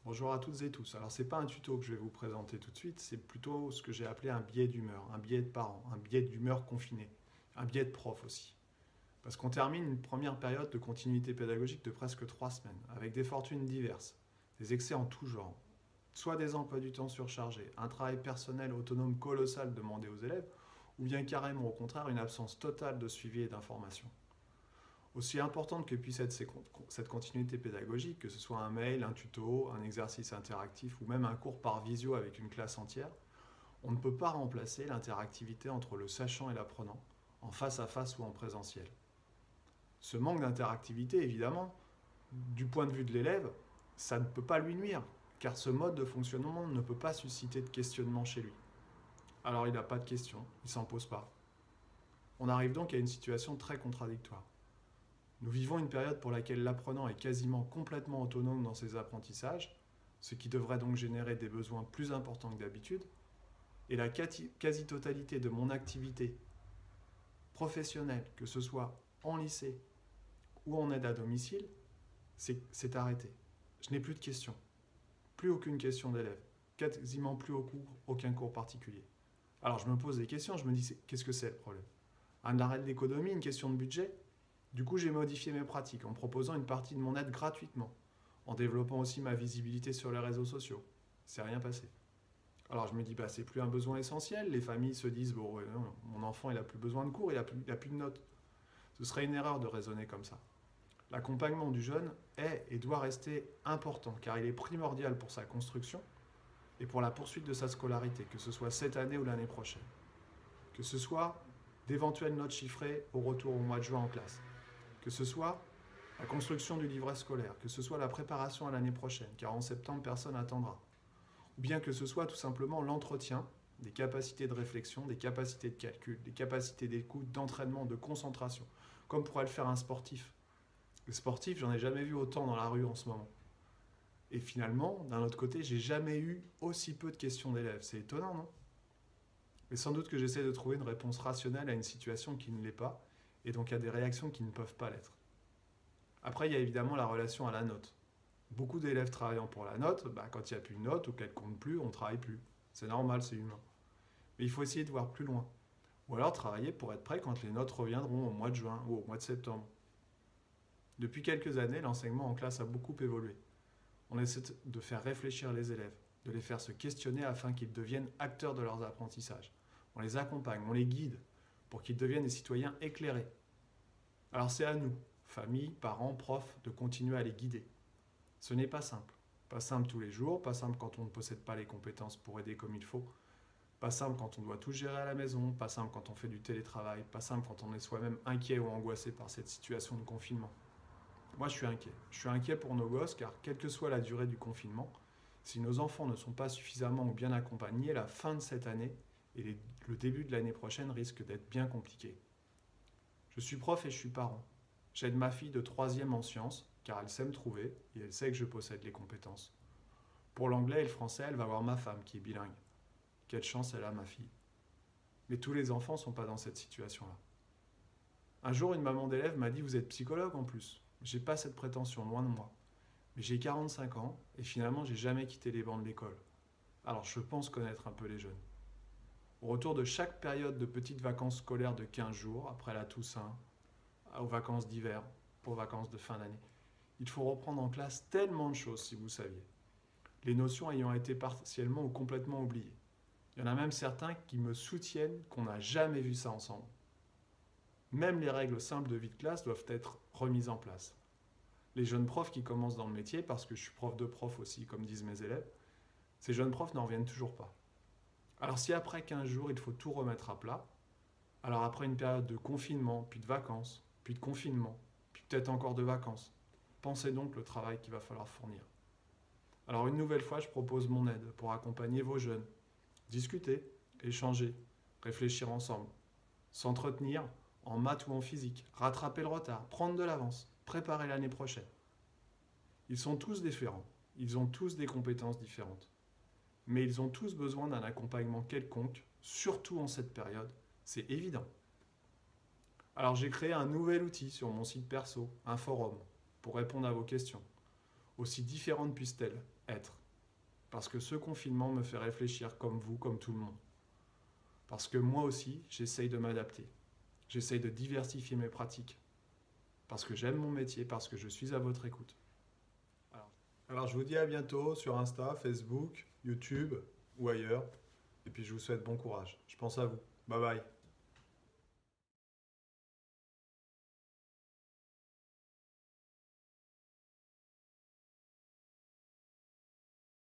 Bonjour à toutes et tous. Alors, ce n'est pas un tuto que je vais vous présenter tout de suite, c'est plutôt ce que j'ai appelé un biais d'humeur, un biais de parent, un biais d'humeur confiné, un biais de prof aussi. Parce qu'on termine une première période de continuité pédagogique de presque 3 semaines, avec des fortunes diverses, des excès en tout genre, soit des emplois du temps surchargés, un travail personnel autonome colossal demandé aux élèves, ou bien carrément au contraire une absence totale de suivi et d'information. Aussi importante que puisse être cette continuité pédagogique, que ce soit un mail, un tuto, un exercice interactif ou même un cours par visio avec une classe entière, on ne peut pas remplacer l'interactivité entre le sachant et l'apprenant, en face à face ou en présentiel. Ce manque d'interactivité, évidemment, du point de vue de l'élève, ça ne peut pas lui nuire, car ce mode de fonctionnement ne peut pas susciter de questionnement chez lui. Alors il n'a pas de questions, il ne s'en pose pas. On arrive donc à une situation très contradictoire. Nous vivons une période pour laquelle l'apprenant est quasiment complètement autonome dans ses apprentissages, ce qui devrait donc générer des besoins plus importants que d'habitude, et la quasi-totalité de mon activité professionnelle, que ce soit en lycée ou en aide à domicile, c'est arrêté. Je n'ai plus de questions, plus aucune question d'élève, quasiment plus aucun cours particulier. Alors je me pose des questions, je me dis qu'est-ce que c'est le problème? Un arrêt de l'économie, une question de budget? Du coup, j'ai modifié mes pratiques en proposant une partie de mon aide gratuitement, en développant aussi ma visibilité sur les réseaux sociaux. C'est rien passé. Alors je me dis, c'est plus un besoin essentiel. Les familles se disent, bon, ouais, non, mon enfant, il n'a plus besoin de cours, il n'a plus de notes. Ce serait une erreur de raisonner comme ça. L'accompagnement du jeune est et doit rester important, car il est primordial pour sa construction et pour la poursuite de sa scolarité, que ce soit cette année ou l'année prochaine. Que ce soit d'éventuelles notes chiffrées au retour au mois de juin en classe. Que ce soit la construction du livret scolaire, que ce soit la préparation à l'année prochaine, car en septembre, personne n'attendra. Ou bien que ce soit tout simplement l'entretien des capacités de réflexion, des capacités de calcul, des capacités d'écoute, d'entraînement, de concentration, comme pourrait le faire un sportif. Les sportifs, j'en ai jamais vu autant dans la rue en ce moment. Et finalement, d'un autre côté, j'ai jamais eu aussi peu de questions d'élèves. C'est étonnant, non? Mais sans doute que j'essaie de trouver une réponse rationnelle à une situation qui ne l'est pas, et donc à des réactions qui ne peuvent pas l'être. Après, il y a évidemment la relation à la note. Beaucoup d'élèves travaillant pour la note, quand il n'y a plus de note ou qu'elle ne compte plus, on ne travaille plus. C'est normal, c'est humain. Mais il faut essayer de voir plus loin. Ou alors travailler pour être prêt quand les notes reviendront au mois de juin ou au mois de septembre. Depuis quelques années, l'enseignement en classe a beaucoup évolué. On essaie de faire réfléchir les élèves, de les faire se questionner afin qu'ils deviennent acteurs de leurs apprentissages. On les accompagne, on les guide pour qu'ils deviennent des citoyens éclairés. Alors c'est à nous, famille, parents, profs, de continuer à les guider. Ce n'est pas simple. Pas simple tous les jours, pas simple quand on ne possède pas les compétences pour aider comme il faut, pas simple quand on doit tout gérer à la maison, pas simple quand on fait du télétravail, pas simple quand on est soi-même inquiet ou angoissé par cette situation de confinement. Moi, je suis inquiet. Je suis inquiet pour nos gosses car, quelle que soit la durée du confinement, si nos enfants ne sont pas suffisamment ou bien accompagnés, la fin de cette année et le début de l'année prochaine risque d'être bien compliqué. Je suis prof et je suis parent. J'aide ma fille de 3e en sciences car elle sait me trouver et elle sait que je possède les compétences. Pour l'anglais et le français, elle va voir ma femme qui est bilingue. Quelle chance elle a, ma fille. Mais tous les enfants ne sont pas dans cette situation-là. Un jour, une maman d'élève m'a dit « Vous êtes psychologue en plus ?» J'ai pas cette prétention, loin de moi. Mais j'ai 45 ans et finalement, j'ai jamais quitté les bancs de l'école. Alors je pense connaître un peu les jeunes. Au retour de chaque période de petites vacances scolaires de 15 jours, après la Toussaint, aux vacances d'hiver, aux vacances de fin d'année, il faut reprendre en classe tellement de choses, si vous saviez. Les notions ayant été partiellement ou complètement oubliées. Il y en a même certains qui me soutiennent qu'on n'a jamais vu ça ensemble. Même les règles simples de vie de classe doivent être remises en place. Les jeunes profs qui commencent dans le métier, parce que je suis prof de prof aussi, comme disent mes élèves, ces jeunes profs n'en reviennent toujours pas. Alors si après 15 jours, il faut tout remettre à plat, alors après une période de confinement, puis de vacances, puis de confinement, puis peut-être encore de vacances, pensez donc le travail qu'il va falloir fournir. Alors une nouvelle fois, je propose mon aide pour accompagner vos jeunes. Discuter, échanger, réfléchir ensemble, s'entretenir en maths ou en physique, rattraper le retard, prendre de l'avance, préparer l'année prochaine. Ils sont tous différents, ils ont tous des compétences différentes. Mais ils ont tous besoin d'un accompagnement quelconque, surtout en cette période, c'est évident. Alors j'ai créé un nouvel outil sur mon site perso, un forum, pour répondre à vos questions, aussi différentes puissent-elles être. Parce que ce confinement me fait réfléchir comme vous, comme tout le monde. Parce que moi aussi, j'essaye de m'adapter. J'essaye de diversifier mes pratiques. Parce que j'aime mon métier, parce que je suis à votre écoute. Alors je vous dis à bientôt sur Insta, Facebook, YouTube ou ailleurs. Et puis je vous souhaite bon courage. Je pense à vous. Bye bye.